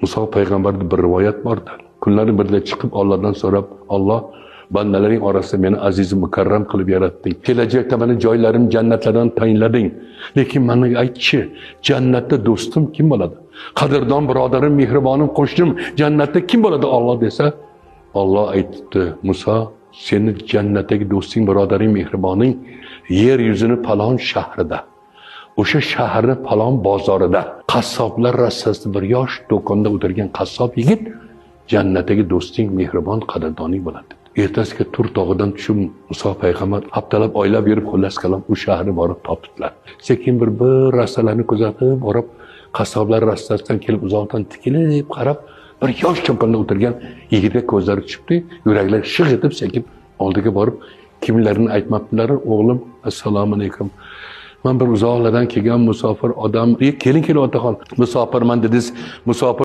Muso payg'ambarda bir rivoyat bordi. Kunlari birida chiqib Allohdan so'rab, Alloh, bandalaring orasida meni aziz mukarram qilib yaratding. Kelajakda meni joylarim jannatlardan tayinlading. Lekin menga aytchi, jannatda do'stim kim bo'ladi? Qadrdon birodarim, mehribonim, qo'shnim jannatda kim bo'ladi Alloh desa, Alloh aytdi, Muso, seni jannatdagi do'sting, birodaring, mehriboning yer yuzini falon shahrida. O'sha shaharning falon bozorida qassoblar rassasida bir yosh do'konda o'tirgan qassob yigit jannatdagi do'sting, mehribon, qadrdoning bo'ladi. Ertasiga Tur tog'idan tushib Muso payg'ambar haftalab, oylab yurib xullas kalom u shaharni borib topdilar. Sekin bir rastalarni kuzatib borib, qassoblar rastasidan kelib uzoqdan tikilib qarab, bir yosh do'konda o'tirgan yigitga ko'zlari tushibdi, yuraklari shig' etib sekin oldiga borib, kimlarini aytmabdilar, o'g'lim, assalomu alaykum. Men bir uzoqlardan kelgan musofir odam, keling otaxon, musofirman dedingiz, musofir